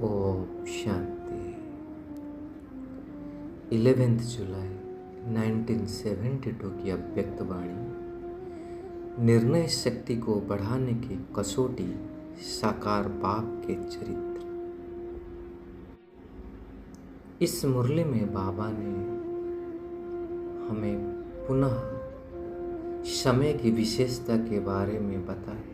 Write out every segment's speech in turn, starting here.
ओम शांति। 11 जुलाई 1972 की अव्यक्त वाणी। निर्णय शक्ति को बढ़ाने की कसौटी, साकार बाप के चरित्र। इस मुरली में बाबा ने हमें पुनः समय की विशेषता के बारे में बताया।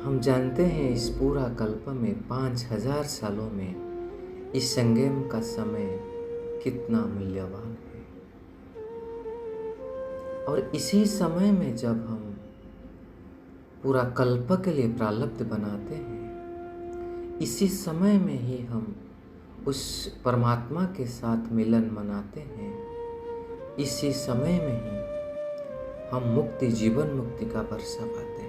हम जानते हैं इस पूरा कल्प में 5000 सालों में इस संगम का समय कितना मूल्यवान है। और इसी समय में जब हम पूरा कल्प के लिए प्रारब्ध बनाते हैं, इसी समय में ही हम उस परमात्मा के साथ मिलन मनाते हैं। इसी समय में ही हम मुक्ति, जीवन मुक्ति का वर्षा पाते हैं।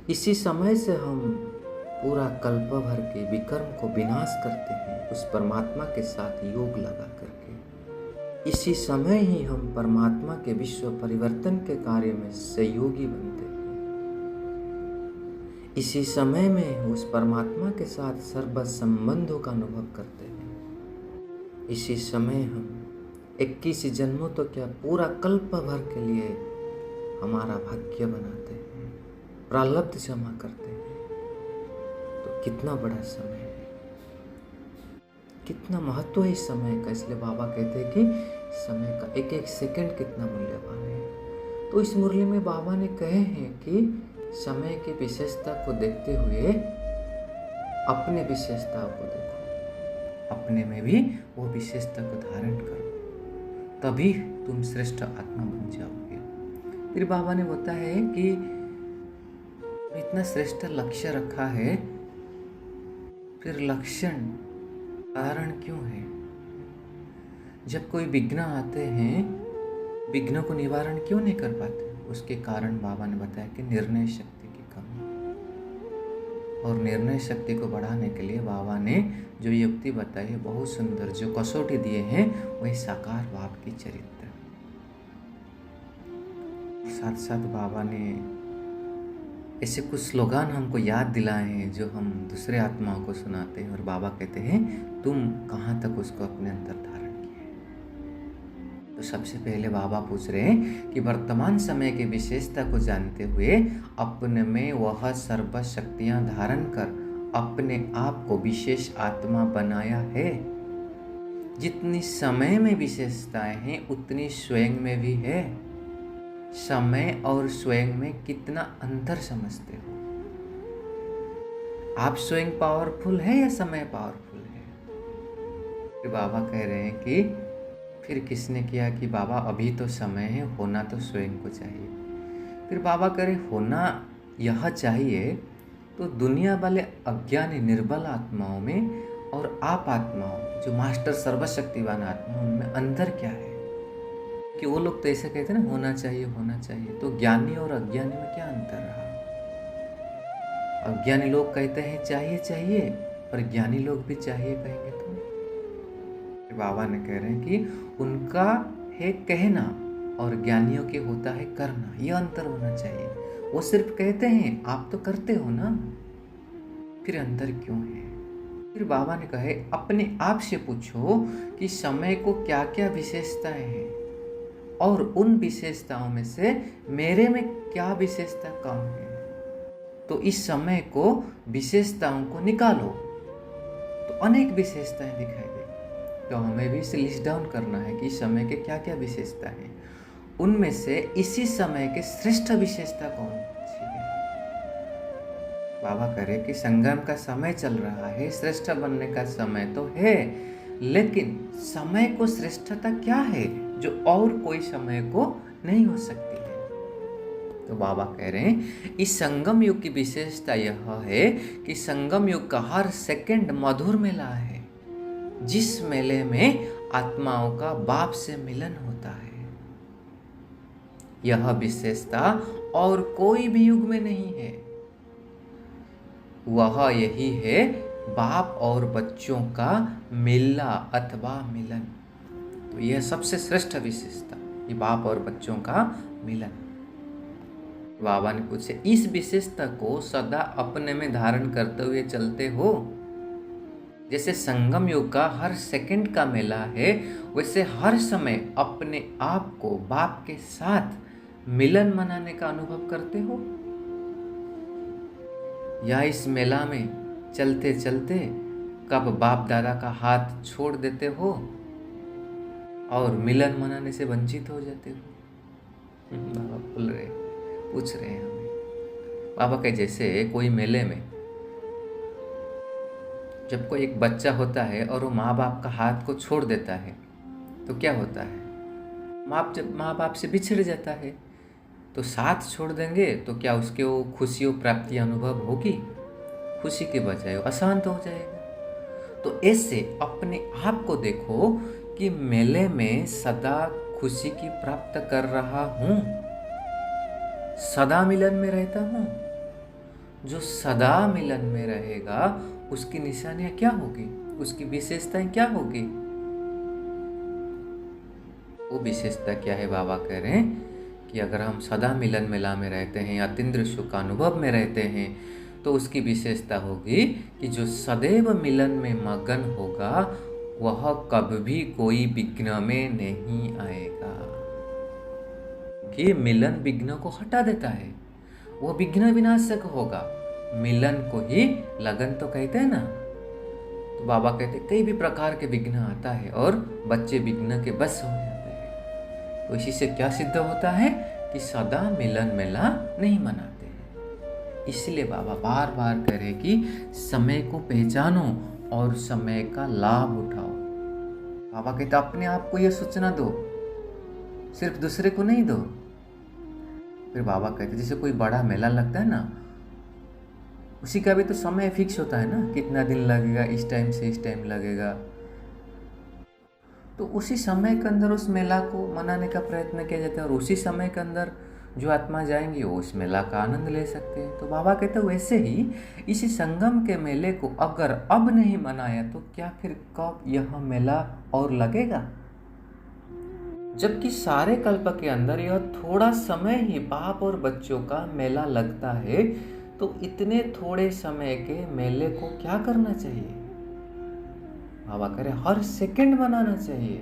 इसी समय से हम पूरा कल्प भर के विकर्म को विनाश करते हैं, उस परमात्मा के साथ योग लगा करके। इसी समय ही हम परमात्मा के विश्व परिवर्तन के कार्य में सहयोगी बनते हैं। इसी समय में उस परमात्मा के साथ सर्व संबंधों का अनुभव करते हैं। इसी समय हम 21 जन्मों तो क्या पूरा कल्प भर के लिए हमारा भाग्य बनाते हैं, प्रारब्ध जमा करते हैं। तो कितना बड़ा समय है, कितना महत्व है इस समय का। इसलिए बाबा कहते हैं कि समय का एक एक सेकंड कितना मूल्यवान है। तो इस मुरली में बाबा ने कहे हैं कि समय की विशेषता को देखते हुए अपने विशेषताओं को देखो, अपने में भी वो विशेषता को धारण करो, तभी तुम श्रेष्ठ आत्मा बन जाओगे। फिर बाबा ने बताया है कि इतना श्रेष्ठ लक्ष्य रखा है, फिर लक्षण कारण क्यों है? जब कोई विघ्न आते हैं, विघ्नों को निवारण क्यों नहीं कर पाते? उसके कारण बाबा ने बताया कि निर्णय शक्ति की कमी। और निर्णय शक्ति को बढ़ाने के लिए बाबा ने जो युक्ति बताई है बहुत सुंदर, जो कसौटी दिए हैं वही साकार बाप की चरित्र। साथ साथ बाबा ने ऐसे कुछ स्लोगान हमको याद दिलाए हैं जो हम दूसरे आत्माओं को सुनाते हैं। और बाबा कहते हैं तुम कहाँ तक उसको अपने अंदर धारण किए। तो सबसे पहले बाबा पूछ रहे हैं कि वर्तमान समय की विशेषता को जानते हुए अपने में वह सर्व शक्तियाँ धारण कर अपने आप को विशेष आत्मा बनाया है। जितनी समय में विशेषताएं हैं उतनी स्वयं में भी है। समय और स्वयं में कितना अंतर समझते हो? आप स्वयं पावरफुल है या समय पावरफुल है? फिर बाबा कह रहे हैं कि फिर किसने किया कि बाबा अभी तो समय है, होना तो स्वयं को चाहिए। फिर बाबा कह रहे होना यह चाहिए, तो दुनिया वाले अज्ञानी निर्बल आत्माओं में और आप आत्माओं जो मास्टर सर्वशक्तिवान आत्मा, उनमें अंतर क्या है? कि वो लोग तो ऐसे कहते हैं ना, होना चाहिए होना चाहिए। तो ज्ञानी और अज्ञानी में क्या अंतर रहा? अज्ञानी लोग कहते हैं चाहिए चाहिए, और ज्ञानी लोग भी चाहिए कहेंगे तो बाबा ने कह रहे हैं कि उनका है कहना और ज्ञानियों के होता है करना। ये अंतर होना चाहिए। वो सिर्फ कहते हैं, आप तो करते हो ना, फिर अंतर क्यों है? फिर बाबा ने कहे अपने आप से पूछो कि समय को क्या क्या विशेषताएं हैं और उन विशेषताओं में से मेरे में क्या विशेषता कम है। तो इस समय को, विशेषताओं को निकालो तो अनेक विशेषताएं दिखाई देगी। तो हमें भी इसे लिस्ट डाउन करना है कि समय के क्या क्या विशेषता है, उनमें से इसी समय के श्रेष्ठ विशेषता कौन सी है। बाबा करे कि संगम का समय चल रहा है, श्रेष्ठ बनने का समय तो है, लेकिन समय को श्रेष्ठता क्या है जो और कोई समय को नहीं हो सकती है। तो बाबा कह रहे हैं इस संगम युग की विशेषता यह है कि संगम युग का हर सेकंड मधुर मेला है, जिस मेले में आत्माओं का बाप से मिलन होता है। यह विशेषता और कोई भी युग में नहीं है। वह यही है बाप और बच्चों का मिलना अथवा मिलन। तो यह सबसे श्रेष्ठ विशेषता, ये बाप और बच्चों का मिलन। बाबा ने पूछे, इस विशेषता को सदा अपने में धारण करते हुए चलते हो? जैसे संगम युग का हर सेकंड का मेला है, वैसे हर समय अपने आप को बाप के साथ मिलन मनाने का अनुभव करते हो? या इस मेला में चलते चलते कब बाप दादा का हाथ छोड़ देते हो और मिलन मनाने से वंचित हो जाते हो? बाबा बोल रहे, पूछ रहे हैं हमें। बाबा के जैसे कोई मेले में जब कोई एक बच्चा होता है और वो माँ बाप का हाथ को छोड़ देता है तो क्या होता है? जब माँ बाप से बिछड़ जाता है तो साथ छोड़ देंगे तो क्या उसके वो खुशियों प्राप्ति अनुभव होगी? खुशी के बजाय वो अशांत हो जाएगा। तो ऐसे अपने आप को देखो कि मेले में सदा खुशी की प्राप्त कर रहा हूँ, सदा मिलन में रहता हूँ। जो सदा मिलन में रहेगा उसकी निशानियां क्या होगी, उसकी विशेषताएं क्या होगी? वो विशेषता क्या है? बाबा कह रहे हैं कि अगर हम सदा मिलन मेला में रहते हैं या अतीन्द्रिय सुख का अनुभव में रहते हैं तो उसकी विशेषता होगी कि जो सदैव मिलन में मगन होगा वह कभी कोई विघ्न में नहीं आएगा, कि मिलन विघ्न को हटा देता है। वो विघ्न विनाशक होगा। मिलन को ही लगन तो कहते हैं ना। तो बाबा कहते कई भी प्रकार के विघ्न आता है और बच्चे विघ्न के बस हो जाते हैं। तो इसी से क्या सिद्ध होता है कि सदा मिलन मेला नहीं मनाते हैं। इसलिए बाबा बार बार कह रहे कि समय को पहचानो और समय का लाभ उठाओ। बाबा कहते अपने आप को यह सूचना दो, सिर्फ दूसरे को नहीं दो। फिर बाबा कहते जैसे कोई बड़ा मेला लगता है ना, उसी का भी तो समय फिक्स होता है ना, कितना दिन लगेगा, इस टाइम से इस टाइम लगेगा। तो उसी समय के अंदर उस मेला को मनाने का प्रयत्न किया जाता है और उसी समय के अंदर जो आत्मा जाएंगी वो उस मेला का आनंद ले सकते हैं। तो बाबा कहते हैं वैसे ही इसी संगम के मेले को अगर अब नहीं मनाया तो क्या फिर कब यह मेला और लगेगा? जबकि सारे कल्प के अंदर यह थोड़ा समय ही बाप और बच्चों का मेला लगता है, तो इतने थोड़े समय के मेले को क्या करना चाहिए? बाबा कह रहे हर सेकंड मनाना चाहिए,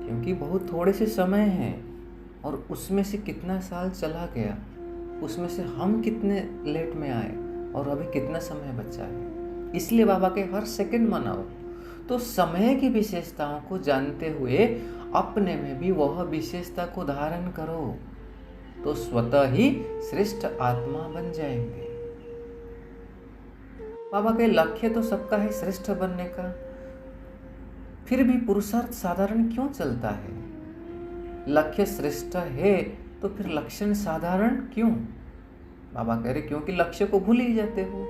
क्योंकि बहुत थोड़े से समय हैं और उसमें से कितना साल चला गया, उसमें से हम कितने लेट में आए और अभी कितना समय बचा है। इसलिए बाबा के हर सेकंड मनाओ। तो समय की विशेषताओं को जानते हुए अपने में भी वह विशेषता को धारण करो, तो स्वतः ही श्रेष्ठ आत्मा बन जाएंगे। बाबा के लक्ष्य तो सबका है श्रेष्ठ बनने का, फिर भी पुरुषार्थ साधारण क्यों चलता है? लक्ष्य श्रेष्ठ है तो फिर लक्षण साधारण क्यों? बाबा कह रहे क्योंकि लक्ष्य को भूल ही जाते हो।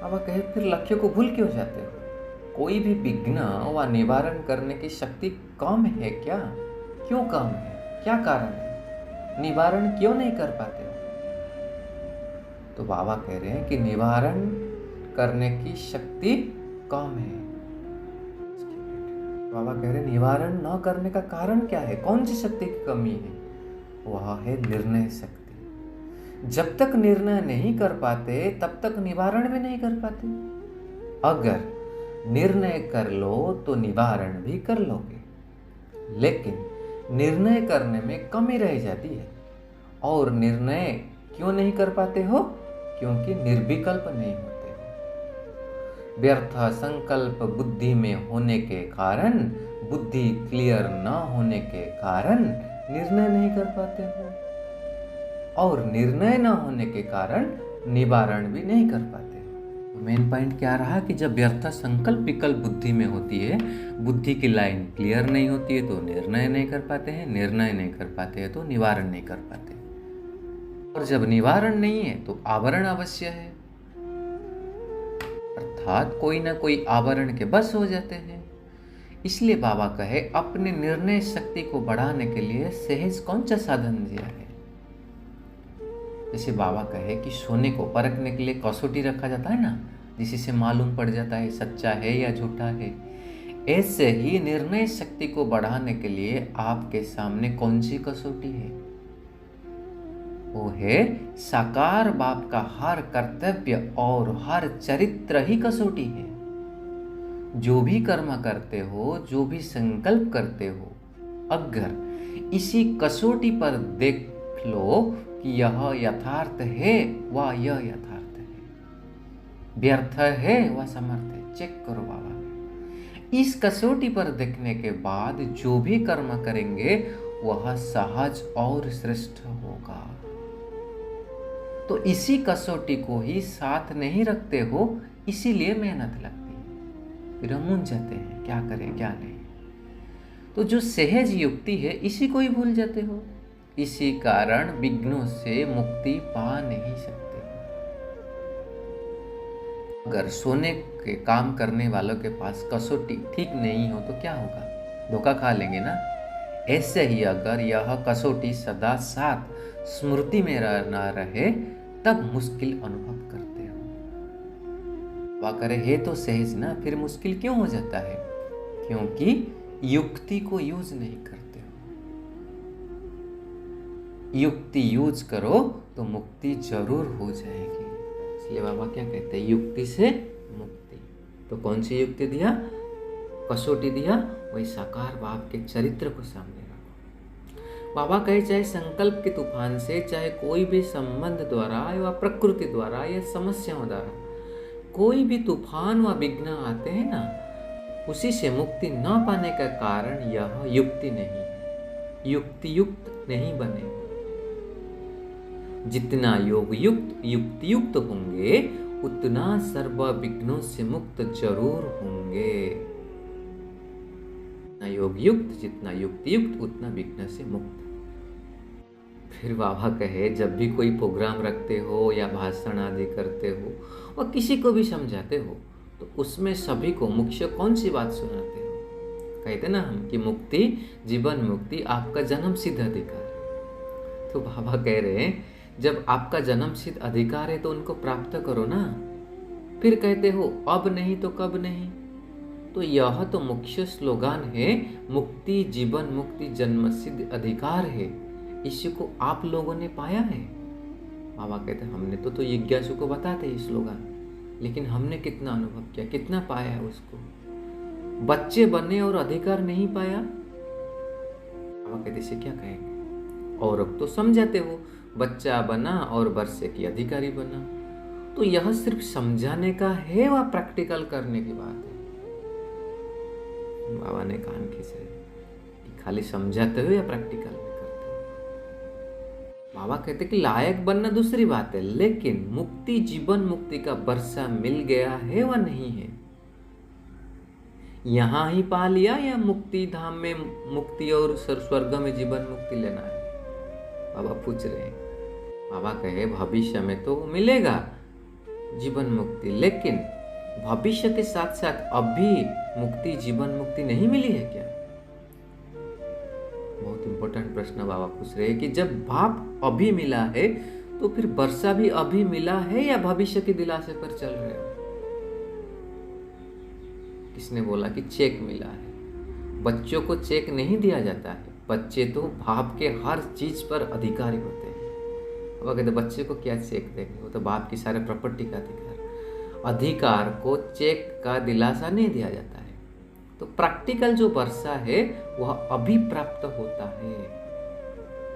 बाबा कहे फिर लक्ष्य को भूल क्यों जाते हो? कोई भी विघ्न व निवारण करने की शक्ति कम है क्या? क्यों कम है? क्या कारण है? निवारण क्यों नहीं कर पाते? तो बाबा कह रहे हैं कि निवारण करने की शक्ति कम है। बाबा कह रहे हैं निवारण न करने का कारण क्या है? कौन सी शक्ति की कमी है? वह है निर्णय शक्ति। जब तक निर्णय नहीं कर पाते तब तक निवारण भी नहीं कर पाते। अगर निर्णय कर लो तो निवारण भी कर लोगे, लेकिन निर्णय करने में कमी रह जाती है। और निर्णय क्यों नहीं कर पाते हो? क्योंकि निर्विकल्प नहीं होते हो। व्यर्थ संकल्प बुद्धि में होने के कारण, बुद्धि क्लियर न होने के कारण निर्णय नहीं कर पाते हो, और निर्णय न होने के कारण निवारण भी नहीं कर पाते। मेन पॉइंट क्या रहा कि जब व्यर्थ संकल्प विकल्प बुद्धि में होती है, बुद्धि की लाइन क्लियर नहीं होती है तो निर्णय नहीं कर पाते हैं, निर्णय नहीं कर पाते हैं तो निवारण नहीं कर पाते, और जब निवारण नहीं है तो आवरण अवश्य है, अर्थात कोई ना कोई आवरण के बस हो जाते हैं। इसलिए बाबा कहे अपने निर्णय शक्ति को बढ़ाने के लिए सहज कौन सा साधन दिया है। जैसे बाबा कहे कि सोने को परखने के लिए कसौटी रखा जाता है ना, जिसी से मालूम पड़ जाता है सच्चा है या झूठा है, ऐसे ही निर्णय शक्ति को बढ़ाने के लिए आपके सामने कौन सी कसौटी है? वो है साकार बाप का हर कर्तव्य और हर चरित्र ही कसौटी है। जो भी कर्म करते हो, जो भी संकल्प करते हो, अगर इसी कसौटी पर देख लो कि यह यथार्थ है व यह यथार्थ है, व्यर्थ है व समर्थ है, चेक करो बाबा। इस कसौटी पर देखने के बाद जो भी कर्म करेंगे वह सहज और श्रेष्ठ होगा। तो इसी कसौटी को ही साथ नहीं रखते हो, इसीलिए मेहनत लगती है, फिर हम मूंझ जाते हैं क्या करें क्या नहीं। तो जो सहज युक्ति है इसी को ही भूल जाते हो, इसी कारण विघ्नों से मुक्ति पा नहीं सकते। अगर सोने के काम करने वालों के पास कसौटी ठीक नहीं हो तो क्या होगा, धोखा खा लेंगे ना। ऐसे ही अगर यह कसौटी सदा साथ स्मृति में ना रहे तब मुश्किल अनुभव करते हो। वह करे है तो सहज ना, फिर मुश्किल क्यों हो जाता है? क्योंकि युक्ति को यूज नहीं करते हो। युक्ति यूज करो तो मुक्ति जरूर हो जाएगी। इसलिए बाबा क्या कहते हैं, युक्ति से मुक्ति। तो कौन सी युक्ति दिया, कसौटी दिया, वही साकार बाप के चरित्र को सामने रखो। बाबा कहे चाहे संकल्प के तूफान से, चाहे कोई भी संबंध द्वारा या प्रकृति द्वारा या समस्याओं द्वारा कोई भी तूफान व विघ्न आते हैं ना, उसी से मुक्ति न पाने का कारण यह युक्ति नहीं है, युक्ति युक्त नहीं बने। जितना योग युक्त युक्ति युक्त होंगे उतना सर्व विघ्नों से मुक्त जरूर होंगे। योग युक्त जितना युक्ति युक्त उतना विघ्न से मुक्त। फिर बाबा कहे जब भी कोई प्रोग्राम रखते हो या भाषण आदि करते हो और किसी को भी समझाते हो तो उसमें सभी को मुख्य कौन सी बात सुनाते हो? कहते ना हम कि मुक्ति, जीवन मुक्ति आपका जन्म सिद्ध अधिकार है। तो बाबा कह रहे हैं जब आपका जन्म सिद्ध अधिकार है तो उनको प्राप्त करो ना। फिर कहते हो अब नहीं तो कब नहीं। तो यह तो मुख्य स्लोगान है, मुक्ति जीवन मुक्ति जन्म सिद्ध अधिकार है। इसी को आप लोगों ने पाया है। बाबा कहते हमने तो जिज्ञासु को बताते ये स्लोगान, लेकिन हमने कितना अनुभव किया, कितना पाया है उसको। बच्चे बने और अधिकार नहीं पाया। बाबा कहते इसे क्या कहेंगे? और अब तो समझाते हो बच्चा बना और वर्षे की अधिकारी बना। तो यह सिर्फ समझाने का है व प्रैक्टिकल करने की बात है। बाबा ने कान खींचे कि खाली समझाते हो या प्रैक्टिकल में करते हो? बाबा कहते कि लायक बनना दूसरी बात है, लेकिन मुक्ति जीवन मुक्ति का वर्षा मिल गया है व नहीं है, यहां ही पा लिया या मुक्ति धाम में मुक्ति और स्वर्ग में जीवन मुक्ति लेना है? बाबा पूछ रहे हैं। बाबा कहे भविष्य में तो मिलेगा जीवन मुक्ति, लेकिन भविष्य के साथ साथ अभी मुक्ति जीवन मुक्ति नहीं मिली है क्या? बहुत इंपॉर्टेंट प्रश्न बाबा पूछ रहे हैं कि जब भाप अभी मिला है तो फिर वर्षा भी अभी मिला है या भविष्य के दिलासे पर चल रहे हो? किसने बोला कि चेक मिला है? बच्चों को चेक नहीं दिया जाता है, बच्चे तो बाप के हर चीज पर अधिकारी होते हैं। अब कहते बच्चे को क्या चेक देंगे, वो तो बाप की सारे प्रॉपर्टी का अधिकार को चेक का दिलासा नहीं दिया जाता है। तो प्रैक्टिकल जो वर्षा है वह अभी प्राप्त होता है।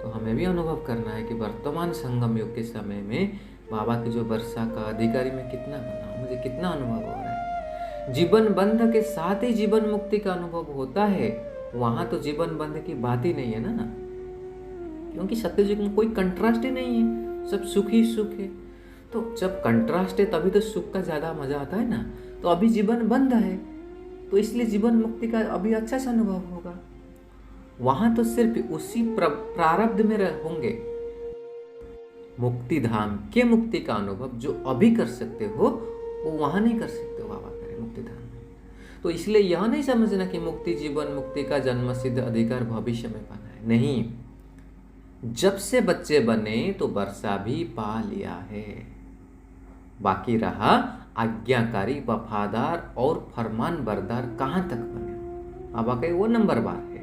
तो हमें भी अनुभव करना है कि वर्तमान संगम युग के समय में बाबा की जो वर्षा का अधिकारी मैं कितना बना, मुझे कितना अनुभव हो रहा है। जीवन बंध के साथ ही जीवन मुक्ति का अनुभव होता है, वहां तो जीवन बंध की बात ही नहीं है ना, क्योंकि सत्ययुग में कोई कंट्रास्ट ही नहीं है, सब सुख ही सुख है। तो जब कंट्रास्ट है तभी तो सुख का ज्यादा मजा आता है ना। तो अभी जीवन बंद है तो इसलिए जीवन मुक्ति का अभी अच्छा सा अनुभव होगा। वहां तो सिर्फ उसी प्रारब्ध में होंगे। मुक्ति धाम के मुक्ति का अनुभव जो अभी कर सकते हो वो वहां नहीं कर सकते हो, बाबा करे मुक्ति धाम में। तो इसलिए यह नहीं समझना कि मुक्ति जीवन मुक्ति का जन्म सिद्ध अधिकार भविष्य में पाना है, नहीं। जब से बच्चे बने तो वर्षा भी पा लिया है, बाकी रहा आज्ञाकारी वफादार और फरमान बरदार कहां तक बने। बाबा कहे वो नंबर बार है।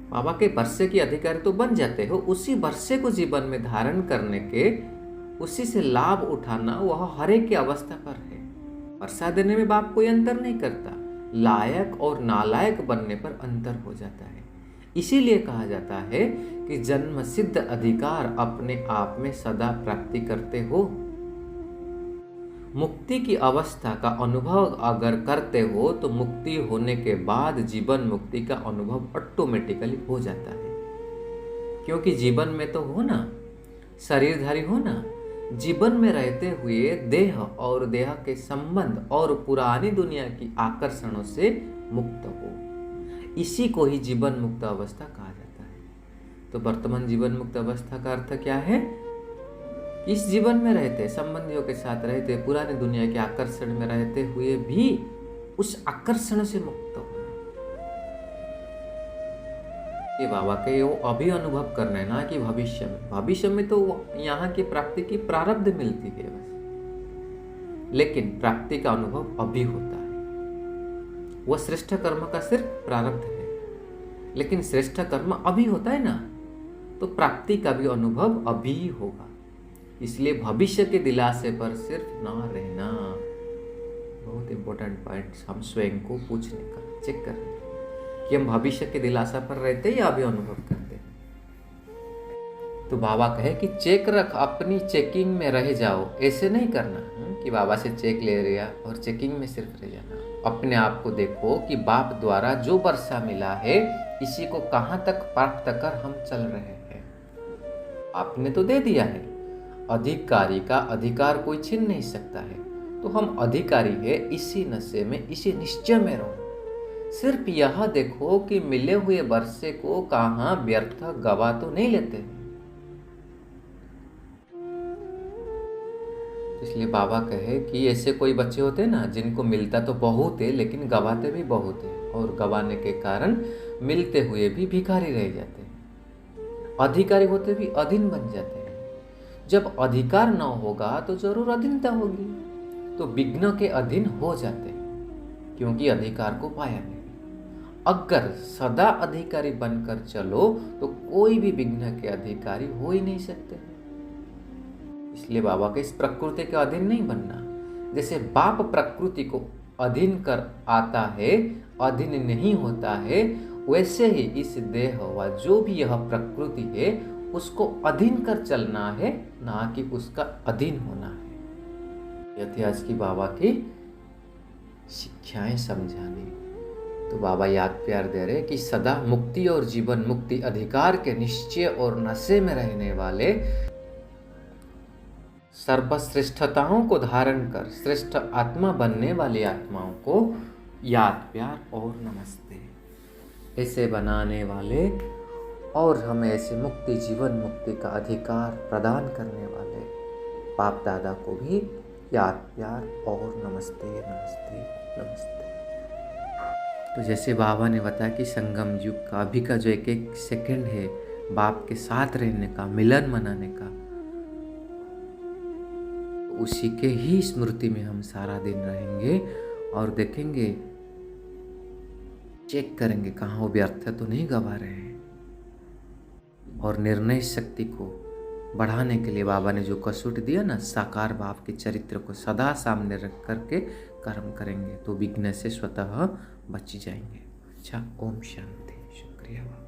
बाबा के वर्षे के अधिकारी तो बन जाते हो, उसी वर्षे को जीवन में धारण करने के, उसी से लाभ उठाना वह हर एक की अवस्था पर है। वर्षा देने में बाप कोई अंतर नहीं करता, लायक और नालायक बनने पर अंतर हो जाता है। इसीलिए कहा जाता है कि जन्म सिद्ध अधिकार अपने आप में सदा प्राप्ति करते हो। मुक्ति की अवस्था का अनुभव अगर करते हो तो मुक्ति होने के बाद जीवन मुक्ति का अनुभव ऑटोमेटिकली हो जाता है। क्योंकि जीवन में तो हो ना, शरीरधारी हो ना, जीवन में रहते हुए देह और देह के संबंध और पुरानी दुनिया की आकर्षणों से मुक्त हो, इसी को ही जीवन मुक्त अवस्था कहा जाता है। तो वर्तमान जीवन मुक्त अवस्था का अर्थ क्या है? इस जीवन में रहते, संबंधियों के साथ रहते, पुरानी दुनिया के आकर्षण में रहते हुए भी उस आकर्षण से मुक्त होना। ये बाबा के वो अभी अनुभव करना है ना कि भविष्य में। भविष्य में तो यहाँ की प्राप्ति की प्रारब्ध मिलती है बस, लेकिन प्राप्ति का अनुभव अभी होता है। वह श्रेष्ठ कर्म का सिर्फ प्रारब्ध है, लेकिन श्रेष्ठ कर्म अभी होता है ना, तो प्राप्ति का भी अनुभव अभी होगा। इसलिए भविष्य के दिलासे पर सिर्फ ना रहना। बहुत इंपॉर्टेंट पॉइंट हम स्वयं को पूछने का, चेक करने का कि हम भविष्य के दिलासा पर रहते या अभी अनुभव करते। तो बाबा कहे कि चेक रख, अपनी चेकिंग में रह जाओ। ऐसे नहीं करना कि बाबा से चेक ले लिया और चेकिंग में सिर्फ रह जाना। अपने आप को देखो कि बाप द्वारा जो वर्षा मिला है, इसी को कहाँ तक प्राप्त कर हम चल रहे हैं। आपने तो दे दिया है, अधिकारी का अधिकार कोई छीन नहीं सकता है। तो हम अधिकारी है, इसी नशे में, इसी निश्चय में रहो। सिर्फ यह देखो कि मिले हुए वर्षे को कहाँ व्यर्थ गवा तो नहीं लेते। इसलिए बाबा कहे कि ऐसे कोई बच्चे होते ना जिनको मिलता तो बहुत है लेकिन गवाते भी बहुत है, और गवाने के कारण मिलते हुए भी भिखारी रह जाते हैं। अधिकारी होते भी अधीन बन जाते हैं। जब अधिकार न होगा तो जरूर अधीनता होगी, तो विघ्न के अधीन हो जाते हैं क्योंकि अधिकार को पाया नहीं। अगर सदा अधिकारी बनकर चलो तो कोई भी विघ्न के अधिकारी हो ही नहीं सकते। इसलिए बाबा के इस प्रकृति के अधीन नहीं बनना। जैसे बाप प्रकृति को अधीन कर आता है, अधीन नहीं होता है, वैसे ही इस देह व जो भी यह प्रकृति है उसको अधीन कर चलना है, ना कि उसका अधीन होना है। यह थी आज की बाबा की शिक्षाएं समझाने। तो बाबा याद प्यार दे रहे कि सदा मुक्ति और जीवन मुक्ति अधिकार के निश्चय और नशे में रहने वाले, सर्वश्रेष्ठताओं को धारण कर श्रेष्ठ आत्मा बनने वाली आत्माओं को याद प्यार और नमस्ते। ऐसे बनाने वाले और हमें ऐसे मुक्ति जीवन मुक्ति का अधिकार प्रदान करने वाले बाप दादा को भी याद प्यार और नमस्ते नमस्ते नमस्ते। तो जैसे बाबा ने बताया कि संगम युग का अभी का जो एक एक सेकंड है बाप के साथ रहने का, मिलन मनाने का, उसी के ही स्मृति में हम सारा दिन रहेंगे और देखेंगे, चेक करेंगे कहाँ वो व्यर्थ तो नहीं गवा रहे हैं। और निर्णय शक्ति को बढ़ाने के लिए बाबा ने जो कसौटी दिया ना, साकार बाप के चरित्र को सदा सामने रख करके कर्म करेंगे तो विघ्न से स्वतः बच जाएंगे। अच्छा, ओम शांति। शुक्रिया बाबा।